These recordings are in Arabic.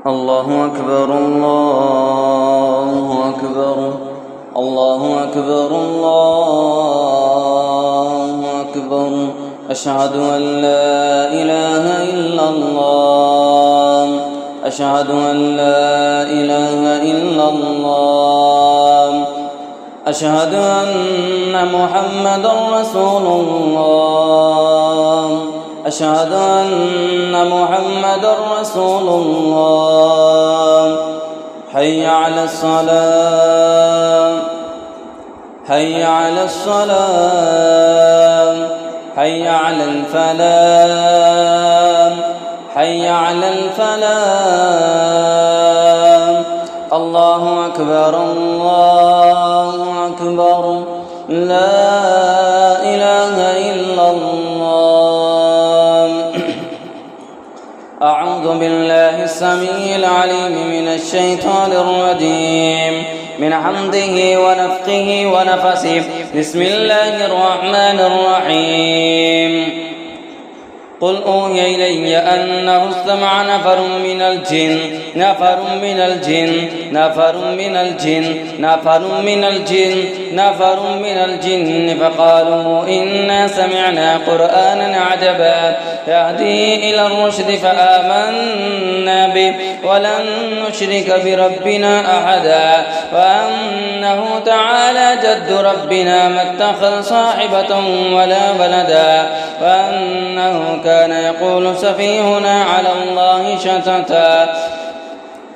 الله أكبر الله أكبر الله أكبر الله أكبر أشهد أن لا إله إلا الله أشهد أن لا إله إلا الله أشهد أن محمدا رسول الله أشهد أن محمدا رسول الله حي على الصلاة حي على الصلاة حي على الفلاح حي على الفلاح الله أكبر الله أكبر لا إله إلا الله أعوذ بالله السميع العليم من الشيطان الرجيم من حمده ونفخه ونفسه بسم الله الرحمن الرحيم قل أوحي إلي أنه استمع نفر من الجن نفر من الجن نفر من الجن نفر من الجن نفر من الجن فقالوا إنا سمعنا قرآنا عجبا يهدي إلى الرشد فآمنا به ولن نشرك بربنا أحدا وأنه تعالى جد ربنا ما اتخذ صاحبة ولا ولدا وأنه كان يقول سفيهنا على الله شططا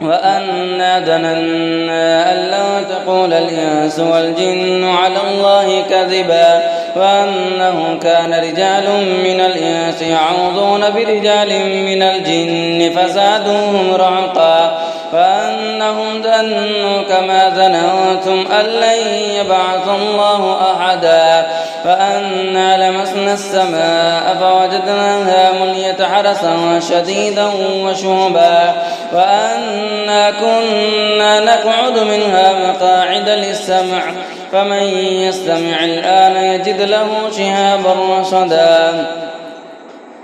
وأنا ظننا أن لا تقول الإنس والجن على الله كذبا وأنه كان رجال من الإنس يعوذون برجال من الجن فزادوهم رهقا وأنهم ظنوا كما ظننتم أن لن يبعث الله أحدا فأنا لمسنا السماء فوجدناها ملية حرسا شديدا وشهبا وأنا كنا نقعد منها مقاعد للسمع فمن يستمع الآن يجد له شهابا رصدا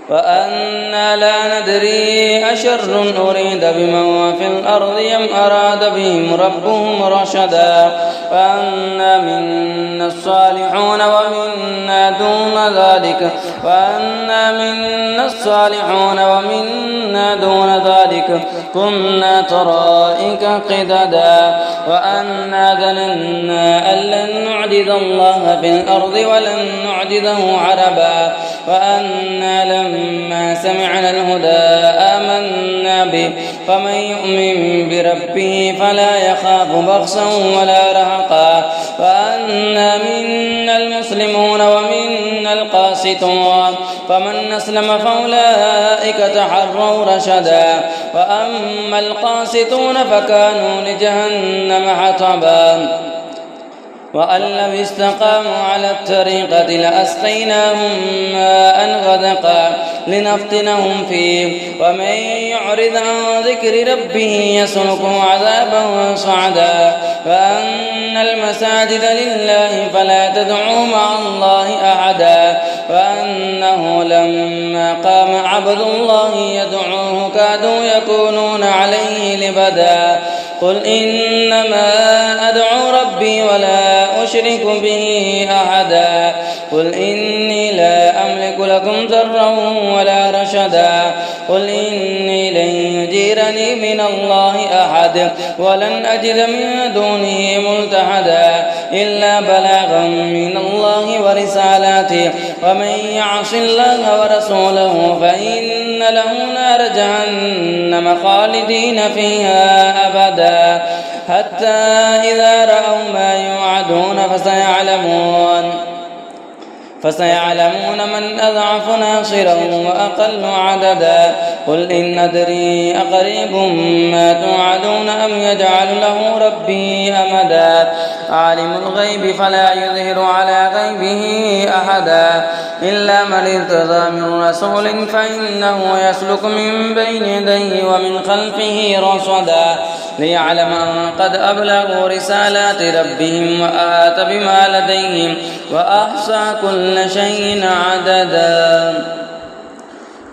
وأنا لا ندري أشر أريد بمن في الأرض أم أراد بهم ربهم رشدا وأنا منا الصالحون ومنا دون ذلك وأنا منا الصالحون ومنا دون ذلك كنا طرائق قددا وأنا ظننا أن لن نعجز الله في الأرض ولن نعجزه عربا وأنا لما سمعنا الهدى آمنا به فمن يؤمن بربه فلا يخاف بخسا ولا رهقا وأنا منا المسلمون ومنا القاسطون فمن أسلم فأولئك تحروا رشدا وأما القاسطون فكانوا لجهنم حطبا وأن لو استقاموا على الطريقة لأسقيناهم ماء غدقا لنفتنهم فيه ومن يعرض عن ذكر ربه يسلكه عذابا صعدا وأن المساجد لله فلا تدعوا مع الله أحدا وأنه لما قام عبد الله يدعوه كادوا يكونون عليه لبدا قل إنما أدعو ربي ولا أشرك به أحدا قل إني لا أملك لكم ضرا ولا رشدا قل إني لن يجيرني من الله أحد ولن أجد من دونه ملتحدا إلا بلاغا من الله ورسالاته ومن يعص الله ورسوله فإن له نار جهنم خالدين فيها أبدا حتى إذا رأوا ما يوعدون فسيعلمون من أضعف ناصرا وأقل عددا قل إن أدري أقريب ما توعدون أم يجعل له ربي أمدا عالم الغيب فلا يظهر على غيبه أحدا إلا من ارتضى من رسول فإنه يسلك من بين يديه ومن خلفه رصدا ليعلم أن قد أبلغوا رسالات ربهم وآت بما لديهم وأحصى كل شيء عددا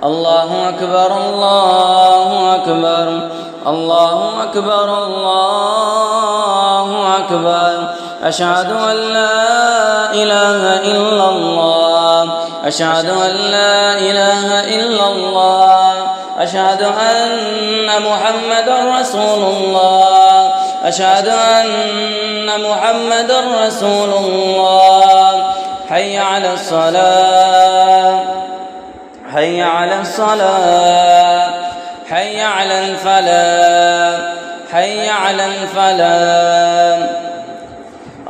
الله أكبر الله أكبر الله أكبر الله أكبر أشهد أن لا إله إلا الله أشهد أن لا إله إلا الله أشهد أن محمدا رسول الله أشهد أن محمدا رسول الله حي على الصلاة حي على الصلاة حي على الفلاح حي على الفلاح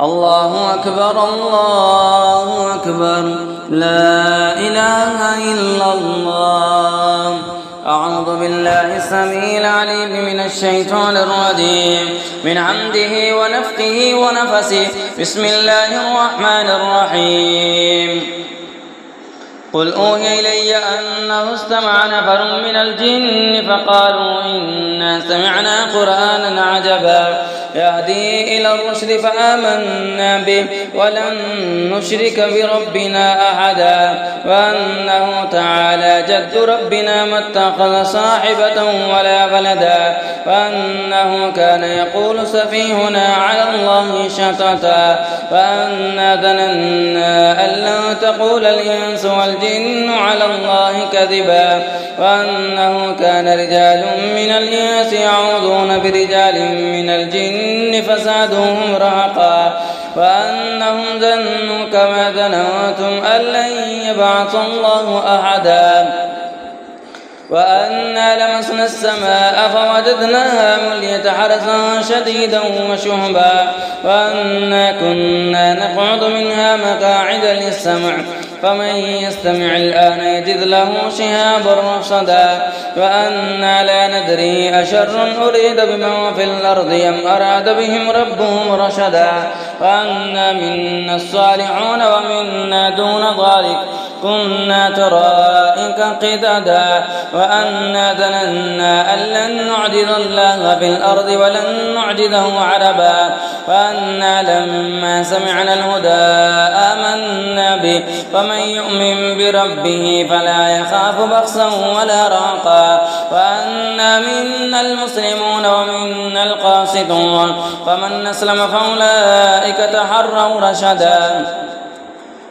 الله أكبر الله أكبر لا إله إلا الله أعوذ بالله السميع العليم من الشيطان الرجيم من عمده ونفخه ونفسه بسم الله الرحمن الرحيم قل أوحي إلي أنه استمع نفر من الجن فقالوا إنا سمعنا قرآنا عجبا يهدي إلى الرشد فآمنا به ولن نشرك بربنا أحدا وأنه تعالى جد ربنا ما اتخذ صاحبة ولا ولدا وأنه كان يقول سفيهنا على الله شططا وأنا ظننا أن لن تقول الإنس والجن على الله كذبا وأنه كان رجال من الإنس يعوذون برجال من الجن فزادوهم رهقا وأنهم ظنوا كما ظننتم أن لن يبعث الله أحدا وأنا لمسنا السماء فوجدناها مليت حرسا شديدا وشهبا وأنا كنا نقعد منها مقاعد للسمع فمن يستمع الآن يجد له شهابا رصدا وأنا لا ندري أشر أريد بمن في الأرض أم أراد بهم ربهم رشدا وأنا منا الصالحون ومنا دون ذلك كنا طرائق قددا وأنا ظننا أن لن نعجز الله في الأرض ولن نعجزه عربا وأنا لما سمعنا الهدى آمنا به فمن يؤمن بربه فلا يخاف بخسا ولا رهقا وأنا منا المسلمون ومنا القاسطون فمن أسلم فأولئك تحروا رشدا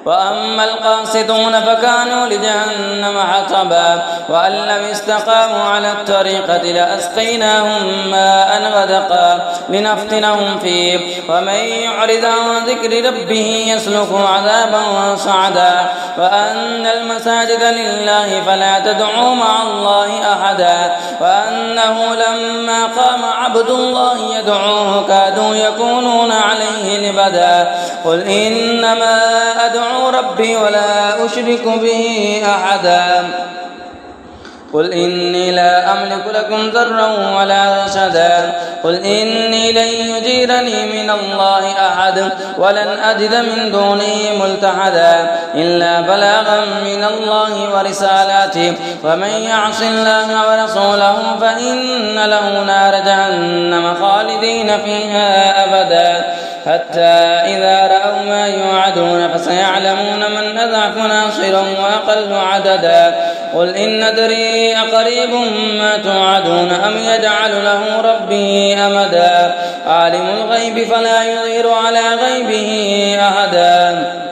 وأما القاسطون فكانوا لجهنم حطبا وأن لم استقاموا على الطريقة لأسقيناهم ماء غدقا لنفتنهم فيه ومن يعرض عن ذكر ربه يسلكه عذابا صعدا وأن المساجد لله فلا تدعوا مع الله أحدا وأنه لما قام عبد الله يدعوه كادوا يكونون عليه لبدا قل إنما أدعو ربي ولا أشرك به أحدا قل إني لا أملك لكم ضرا ولا رشدا قل إني لن يجيرني من الله أحد ولن أجد من دونه ملتحدا إلا بلاغا من الله ورسالاته ومن يعص الله ورسوله فإن له نار جهنم خالدين فيها أبدا حتى إذا رأوا ما يوعدون فسيعلمون من أضعف ناصرا وأقل عددا قل إن أدري أقريب ما توعدون أم يجعل له ربي أمدا عالم الغيب فلا يظهر على غيبه أحدا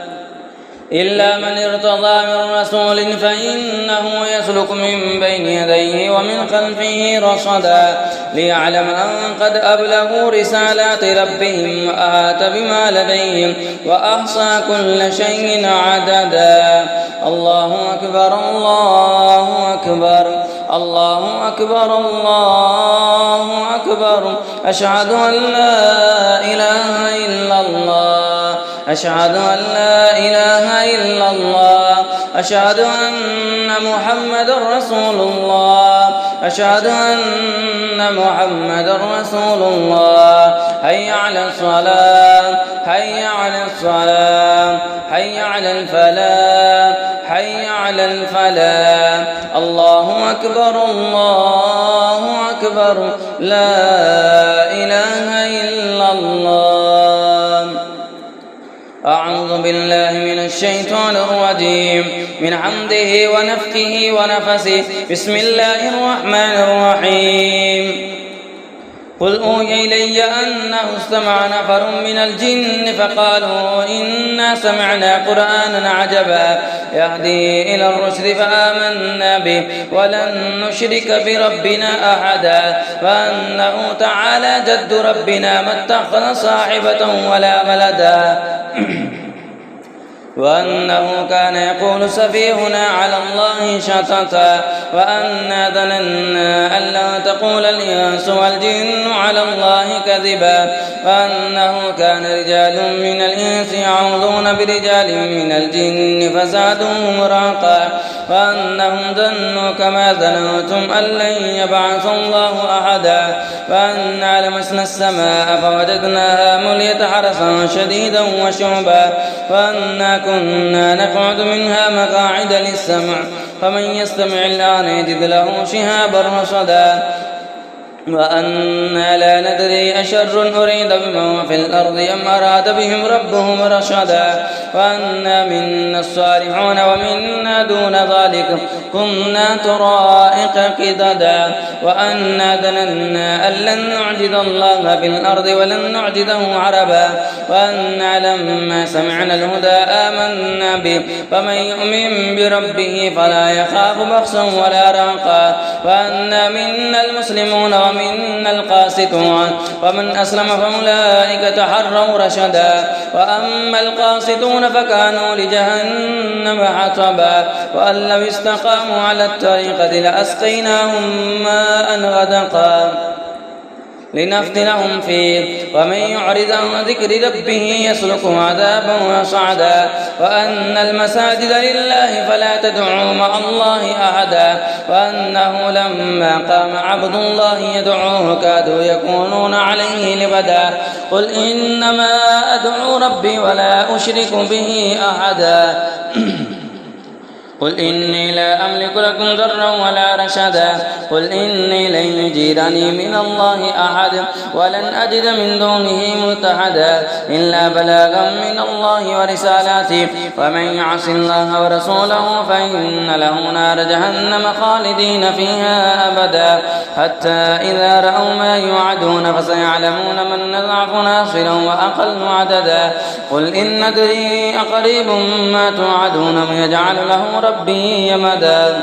إلا من ارتضى من رسول فإنه يسلك من بين يديه ومن خلفه رصدا ليعلم أن قد أبلغوا رسالات ربهم وأحاط بما لديهم وأحصى كل شيء عددا الله أكبر الله أكبر الله أكبر الله أكبر أشهد أن لا إله إلا الله أشهد أن لا إله إلا الله أشهد أن محمدا رسول الله أشهد أن محمدا رسول الله حي على الصلاة حي على الصلاة حي على الفلاح حي على الفلاح الله أكبر الله أكبر لا إله إلا الله أعوذ بالله من الشيطان الرجيم من حمده ونفخه ونفسه بسم الله الرحمن الرحيم قل أوحي إلي أنه استمع نفر من الجن فقالوا إنا سمعنا قرآنا عجبا يهدي إلى الرشد فآمنا به ولن نشرك بربنا أحدا وأنه تعالى جد ربنا ما اتخذ صاحبة ولا ولدا وأنه كان يقول سفيهنا على الله شططا وأنا ظننا أن لا تقول الإنس والجن على الله كذبا وأنه كان رجال من الإنس يعوذون برجال من الجن فزادوهم رهقا وأنهم ظنوا كما ظننتم أن لن يبعث الله أحدا وأنا لمسنا السماء فوجدناها مليت حرسا شديدا وشعبا وأنا كنا نقعد منها مقاعد للسمع فمن يستمع الآن يجد له شهابا رصدا وأنا لا ندري أشر أريد بمن في الأرض أم أراد بهم ربهم رشدا وأنا منا الصالحون ومنا دون ذلك كنا طرائق قددا وأنا ظننا أن لن نعجز الله في الأرض ولن نعجزه عربا وأنا لما سمعنا الهدى آمنا به فمن يؤمن بربه فلا يخاف بخسا ولا رهقا وأنا منا المسلمون ومنا القاسطون ومن أسلم فأولئك تحروا رشدا وأما القاسطون فكانوا لجهنم حطبا وأن لو استقاموا على الطريقة لأسقيناهم ماء غدقا لنفتنهم فيه ومن يعرض عن ذكر ربه يسلكه عذابا وصعدا وأن المساجد لله فلا تدعوا مع الله أحدا وأنه لما قام عبد الله يدعوه كادوا يكونون عليه لبدا قل إنما أدعو ربي ولا أشرك به أحدا قل إني لا أملك لكم ضرا ولا رشدا قل إني لن يجيرني من الله أحد ولن أجد من دونه ملتحدا إلا بلاغا من الله ورسالاته ومن يعص الله ورسوله فإن له نار جهنم خالدين فيها أبدا حتى إذا رأوا ما يوعدون فسيعلمون من أضعف ناصرا وأقل عددا قل إن أدري أقريب ما توعدون أم يجعل له ربي يمدا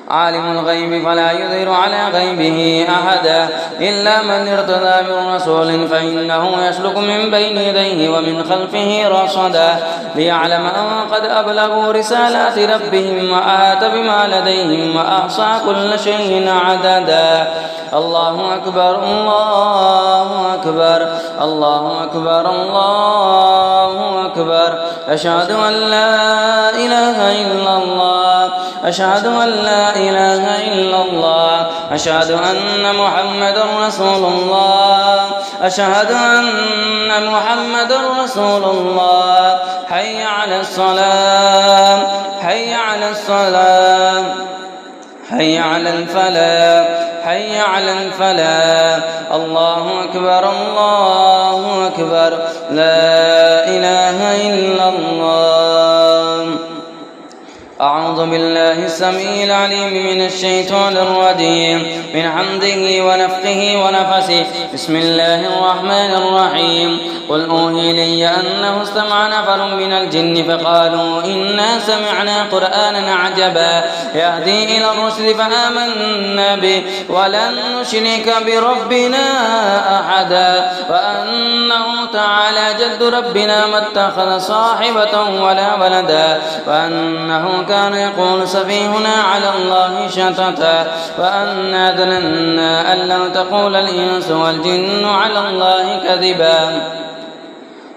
عالم الغيب فلا يظهر على غيبه أحدا إلا من ارتضى من رسول فإنه يسلك من بين يديه ومن خلفه رصدا ليعلم أن قد أبلغوا رسالات ربهم وآت بما لديهم وأحصى كل شيء عددا الله أكبر الله أكبر الله أكبر الله أكبر أشهد أن لا إله إلا الله أشهد أن لا إله إلا الله أشهد أن محمد رسول الله أشهد أن محمد رسول الله حي على الصلاة حي على الصلاة حي على الفلاح حي على الفلاح الله أكبر الله أكبر لا إله إلا الله أعوذ بالله السميع العليم من الشيطان الرجيم من حمده ونفخه ونفسه بسم الله الرحمن الرحيم قل أوحي إلي أنه استمع نفر من الجن فقالوا إنا سمعنا قرآنا عجبا يهدي إلى الرشد فآمنا به ولن نشرك بربنا أحدا وأنه تعالى جد ربنا ما اتخذ صاحبة ولا ولدا وأنه كان يقول سفيهنا على الله شططا وأنا ظننا أن لن تقول الإنس والجن على الله كذبا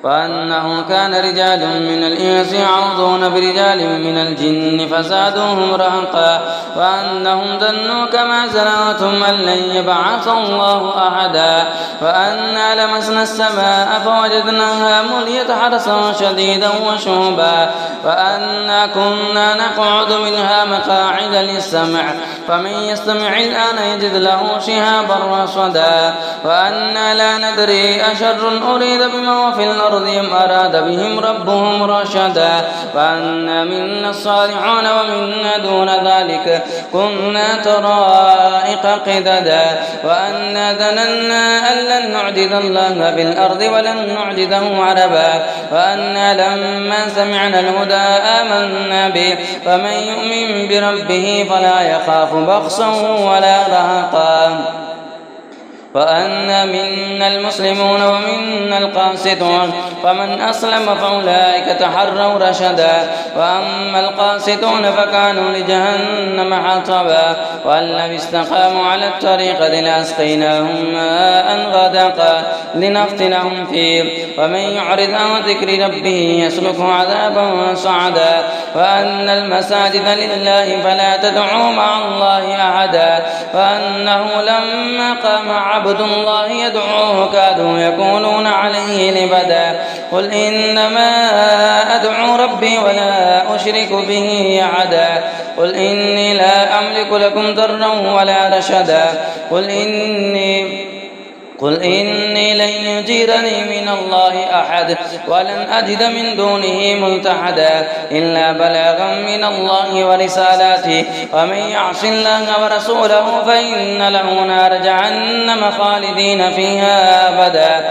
وأنه كان رجال من الإنس يعوذون برجال من الجن فزادوهم رهقا وأنهم ظنوا كما زننتم أن لن يبعث الله أحدا وأنا لمسنا السماء فوجدناها مليت حرسا شديدا وشهبا وأنا كنا نقعد منها مقاعد للسمع فمن يستمع الآن يجد له شهابا رصدا وأنا لا ندري أشر أريد بمن في الأرض الأرض أراد بهم ربهم رشدا وأنا منا الصالحون ومنا دون ذلك كنا طرائق قددا وأنا ظننا أن لن نعجز الله في الأرض ولن نعجزه عربا وأنا لما سمعنا الهدى آمنا به فمن يؤمن بربه فلا يخاف بخسا ولا رهقا وأنا منا المسلمون ومنا القاسطون فمن أسلم فأولئك تحروا رشدا وأما القاسطون فكانوا لجهنم حطبا وأن لم استقاموا على الطريقة لأسقيناهم ماء غدقا لنفتنهم فيه ومن يعرض عن ذكر ربه يسلكه عذابا صعدا وأن المساجد لله فلا تدعوا مع الله أحدا وأنه لما قام عبد الله يدعوه كادوا يكونون عليه لبدا قل إنما أدعو ربي ولا أشرك به أحدا قل إني لا أملك لكم ضرا ولا رشدا قل إني لن يجيرني من الله أحد ولن أجد من دونه ملتحدا إلا بلاغا من الله ورسالاته ومن يعص الله ورسوله فإن له نار جهنم خالدين فيها أبدا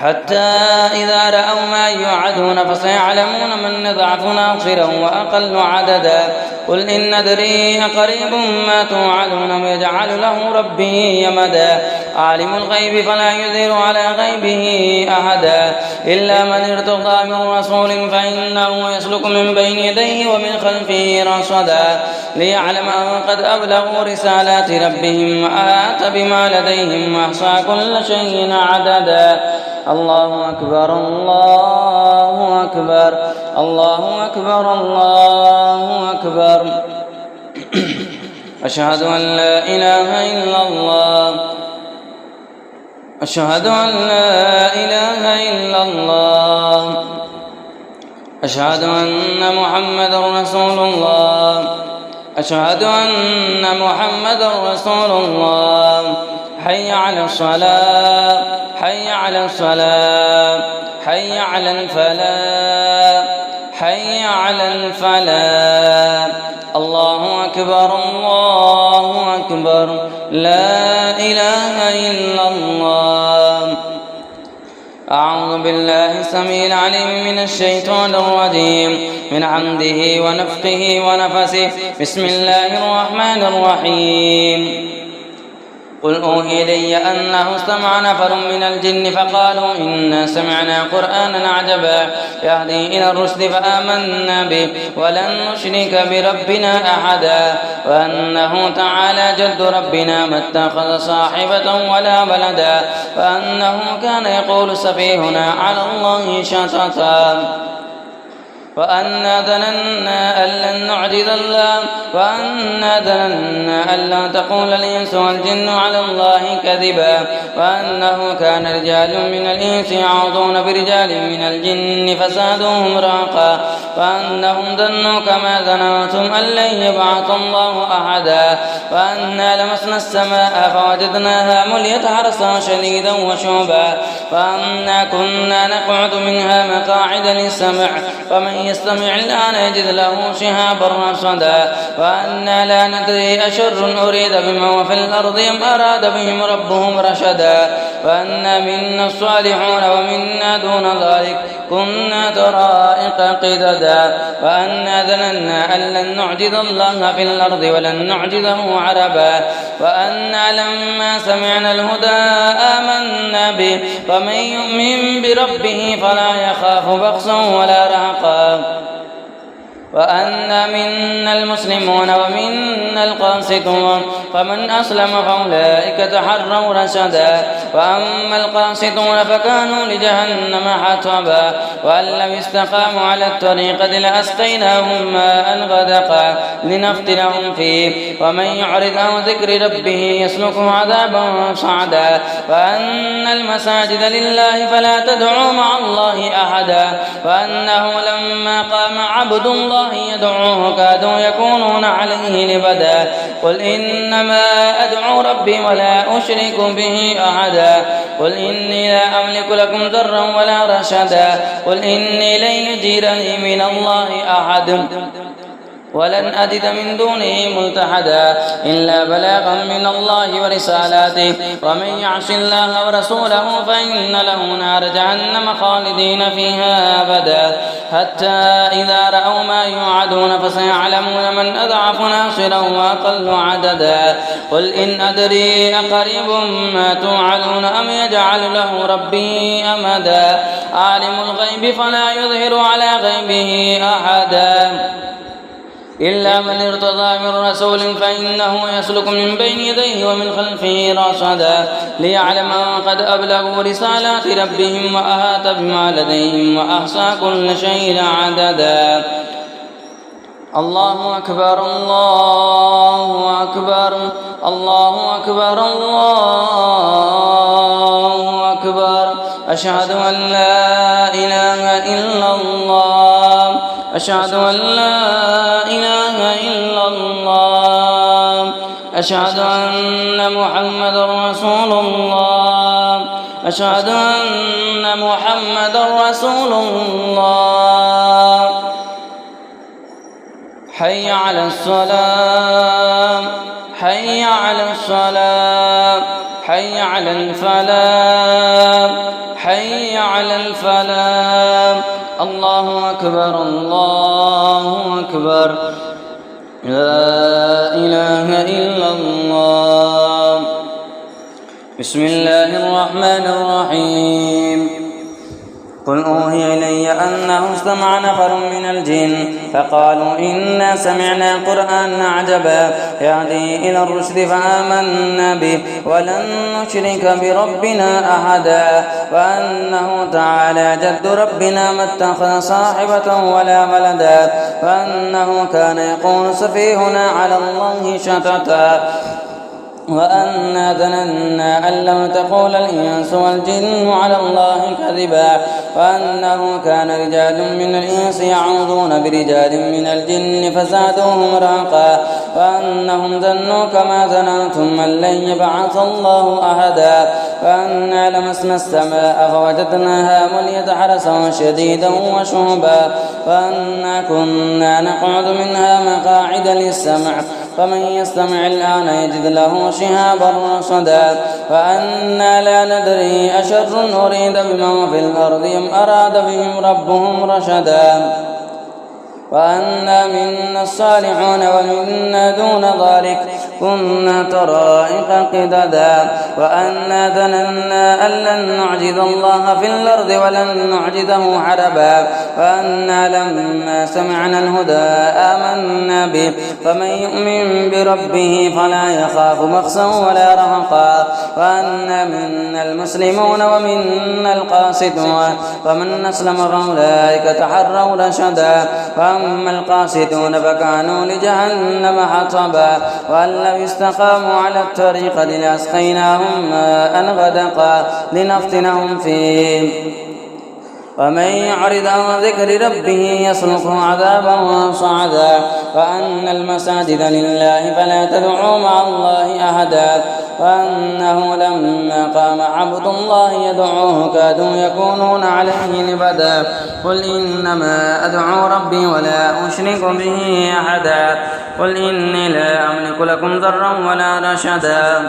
حتى إذا رأوا ما يوعدون فسيعلمون من ضعف ناصرا وأقل عددا قل إن أدري أقريب ما توعدون ويجعل له ربي يمدا عالم الغيب فلا يظهر على غيبه أحدا إلا من ارتضى من رسول فإنه يسلك من بين يديه ومن خلفه رصدا ليعلم أن قد أبلغوا رسالات ربهم وآت بما لديهم وأحصى كل شيء عددا الله أكبر الله أكبر الله أكبر الله أكبر أشهد أن لا إله إلا الله أشهد أن لا إله إلا الله أشهد أن محمدا رسول الله أشهد أن محمدا رسول الله حي على الصلاة حي على الصلاة حي على الفلاح حي على الفلاح الله أكبر الله أكبر لا إله إلا الله أعوذ بالله السميع العليم من الشيطان الرجيم من حمده ونفخه ونفسه بسم الله الرحمن الرحيم قل أوحي إلي أنه استمع نفر من الجن فقالوا إنا سمعنا قرآنا عجبا يهدي إلى الرشد فآمنا به ولن نشرك بربنا أحدا وأنه تعالى جد ربنا ما اتخذ صاحبة ولا ولدا وأنه كان يقول سفيهنا على الله شططا وأنا ظننا أن لن نعجز الله وأنا ظننا أن لا تقول الإنس والجن على الله كذبا وأنه كان رجال من الإنس يعوذون برجال من الجن فزادوهم رهقا وأنهم ظنوا كما ظننتم أن لن يبعث الله أحدا وأنا لمسنا السماء فوجدناها مليت حرسا شديدا وشوبا وأنا كنا نقعد منها مقاعد للسمع فمن يستمع الآن يجد له شهابا رصدا وأنا لا ندري أشر أريد بمن في الأرض أم أراد بهم ربهم رشدا وأنا منا الصالحون ومنا دون ذلك كنا طرائق قددا وأنا ظننا أن لن نعجز الله في الأرض ولن نعجزه عربا وأنا لما سمعنا الهدى آمنا به فمن يؤمن بربه فلا يخاف بخسا ولا رهقا وأنا منا المسلمون ومنا القاسطون فمن أسلم فأولئك تحروا رشدا وأما القاسطون فكانوا لجهنم حطبا وأن لم استقاموا على الطريقة لأسقيناهم ماء غدقا لنفتنهم فيه ومن يعرض عن ذكر ربه يسلكه عذابا صعدا وأن المساجد لله فلا تدعوا مع الله أحدا وأنه لما قام عبد الله يدعوه كادوا يكونون عليه لبدا قل إنما أدعو ربي ولا أشرك به أحدا قل إني لا أملك لكم ضرا ولا رشدا قل إني لن يجيرني من الله أحد ولن أجد من دونه ملتحدا إلا بلاغا من الله ورسالاته ومن يعص الله ورسوله فإن له نار جهنم خالدين فيها أبدا حتى إذا رأوا ما يوعدون فسيعلمون من أضعف ناصرا وأقل عددا قل إن أدري أقريب ما توعدون أم يجعل له ربي أمدا عالم الغيب فلا يظهر على غيبه أحدا إلا من ارتضى من رسول فإنه يسلك من بين يديه ومن خلفه رصدا ليعلم قد أبلغوا رسالات ربهم وأحاط بما لديهم وأحصى كل شيء عددا الله أكبر الله أكبر الله أكبر الله أكبر أشهد أن لا إله إلا الله أشهد أن لا إله إلا الله أشهد أن محمد رسول الله أشهد أن محمد رسول الله حي على الصلاة حي على الصلاة حي على الفلاح حي على الفلاح الله أكبر الله أكبر لا إله إلا الله بسم الله الرحمن الرحيم قل أوحي إلي أنه استمع نفر من الجن فقالوا إنا سمعنا قرآنا عجبا يهدي إلى الرشد فآمنا به ولن نشرك بربنا أحدا وأنه تعالى جد ربنا ما اتخذ صاحبة ولا ولدا وأنه كان يقول سفيهنا على الله شططا وأنا ظننا أن لم تقول الإنس والجن على الله كذبا وأنه كان رجال من الإنس يعوذون برجال من الجن فزادوهم رهقا وأنهم ظنوا كما ظننتم أن لن يبعث الله أحدا وأنا لمسنا السماء فوجدناها مليت حرسا شديدا وشهبا وأنا كنا نقعد منها مقاعد للسمع فمن يستمع الآن يجد له شهابا رصدا وأنا لا ندري أشر أريد بمن في الأرض أم أراد بهم ربهم رشدا وأنا منا الصالحون ومنا دون ذلك كنا طرائق قددا وأنا ظننا أن لن نعجز الله في الأرض ولن نعجزه حربا وأنا لما سمعنا الهدى آمنا به فمن يؤمن بربه فلا يخاف بخسا ولا رهقا وأنا منا المسلمون ومنا القاسطون ومن أسلم فأولئك تحروا رشدا وأما القاسطون فكانوا لجهنم حطبا وأن لو استقاموا على الطريقة لأسقيناهم ماء غدقا لنفتنهم فيه ومن يعرض عن ذكر ربه يسلكه عذابا صعدا وأن المساجد لله فلا تدعوا مع الله أحدا وأنه لما قام عبد الله يدعوه كادوا يكونون عليه لبدا قل إنما أدعو ربي ولا أشرك به أحدا قل إني لا أملك لكم ضرا ولا رشدا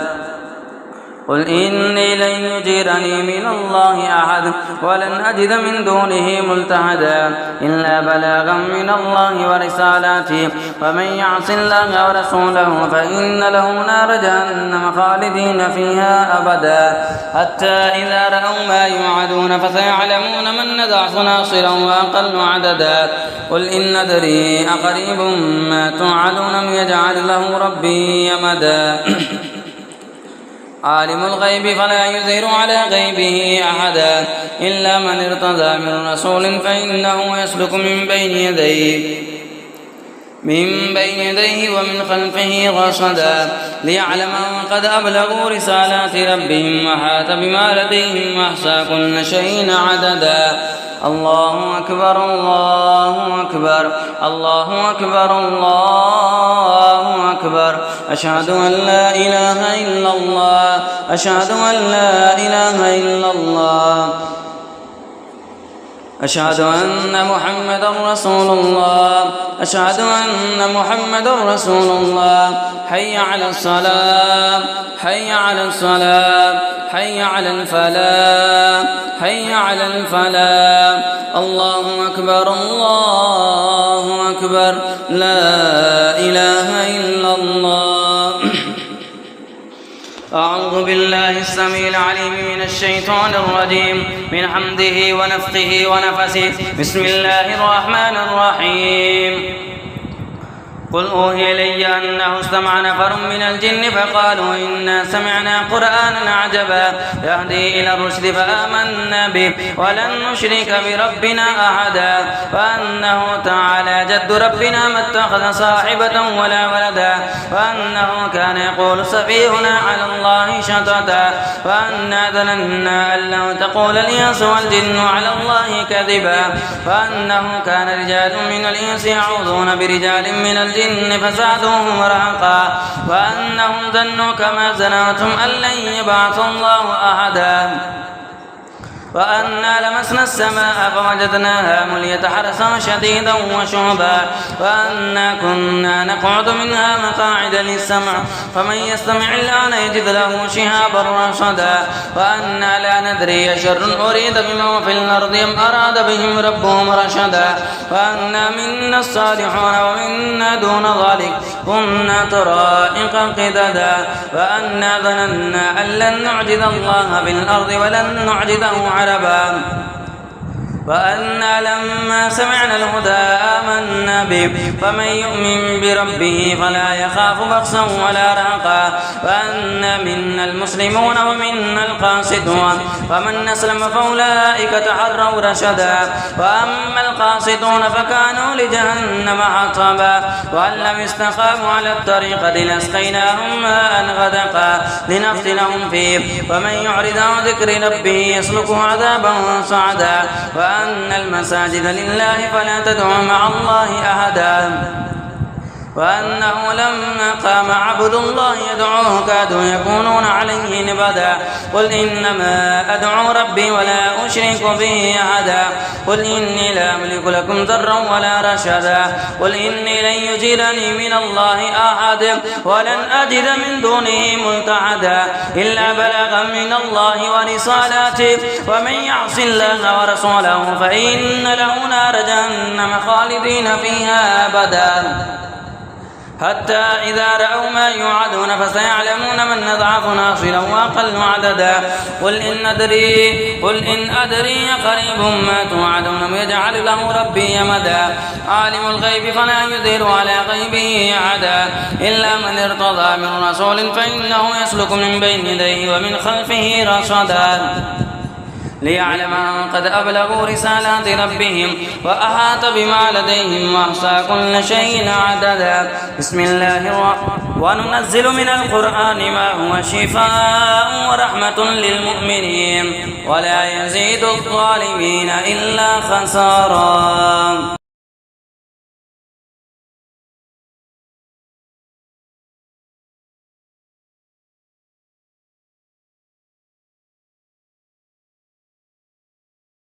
قل إني لن يجيرني من الله أحد ولن أجد من دونه ملتحدا إلا بلاغا من الله ورسالاته ومن يعص الله ورسوله فإن له نار جهنم خالدين فيها أبدا حتى إذا رأوا ما يوعدون فسيعلمون من نضعف ناصرا وأقل عددا قل إن أدري أقريب ما توعدون أم يجعل له ربي أمدا عالم الغيب فلا يظهر على غيبه أحدا إلا من ارتضى من رسول فإنه يسلك من بين يديه ومن خلفه رصدا ليعلم أن قد أبلغوا رسالات ربهم وحاط بما لديهم وأحصى كل شيء عددا الله أكبر الله أكبر الله أكبر الله أكبر أشهد أن لا إله إلا الله أشهد أن لا إله إلا الله أشهد أن محمدا رسول الله أشهد أن محمدا رسول الله حي على الصلاة حي على الصلاة حي على الفلاح حي على الفلاح الله أكبر الله أكبر لا إله إلا الله أعوذ بالله السميع العليم من الشيطان الرجيم من حمده ونفخه ونفسه بسم الله الرحمن الرحيم قل أوحي إلي أنه استمع نفر من الجن فقالوا إنا سمعنا قرآنا عجبا يهدي إلى الرشد فآمنا به ولن نشرك بربنا أحدا وأنه تعالى جد ربنا ما اتخذ صاحبة ولا ولدا وأنه كان يقول سفيهنا على الله شططا وأنا ظننا أن لن تقول الإنس والجن على الله كذبا وأنه كان رجال من الإنس يعوذون برجال من الجن فزادوهم رهقا وأنهم ظنوا كما زننتم أن لن يبعث الله أحدا وأنا لمسنا السماء فوجدناها مليت حرسا شديدا وشهبا وأنا كنا نقعد منها مقاعد للسمع فمن يستمع الآن يجد له شهابا رصدا وأنا لا ندري شر أريد بمن في الأرض أم أراد بهم ربهم رشدا وأنا منا الصالحون ومنا دون ذلك كنا طرائق قددا وأنا ظننا أن لن نعجز الله بالأرض ولن نعجزه عربا وأنا لما سمعنا الهدى آمنا به فمن يؤمن بربه فلا يخاف بخسا ولا رهقا وأنا منا المسلمون ومنا القاسطون فمن أسلم فأولئك تحروا رشدا وأما القاسطون فكانوا لجهنم حطبا وأن لم يستقاموا على الطريقة لنسقيناهم ماء غدقا لنفتنهم فيه ومن يعرض عن ذكر ربه يسلكه عذابا صعدا وأن المساجد لله فلا تدعوا مع الله أحدا وأنه لما قام عبد الله يدعوه كادوا يكونون عليه لبدا قل إنما أدعو ربي ولا أشرك به أحدا قل إني لا أملك لكم ضرا ولا رشدا قل إني لن يجيرني من الله أحد ولن أجد من دونه ملتحدا إلا بلاغا من الله ورسالاته ومن يعص الله ورسوله فإن له نار جهنم خالدين فيها أبدا حتى إذا رأوا ما يوعدون فسيعلمون من أضعف ناصرا وأقل عددا قل إن أدري قريب ما توعدون يجعل له ربي مدا عالم الغيب فلا يظهر على غيبه أحدا إلا من ارتضى من رسول فإنه يسلك من بين يديه ومن خلفه رصدا ليعلم أن قد أبلغوا رسالات ربهم وأحاط بما لديهم وأحصى كل شيء عددا بسم الله الرحمن وننزل من القرآن ما هو شفاء ورحمة للمؤمنين ولا يزيد الظالمين إلا خسارا.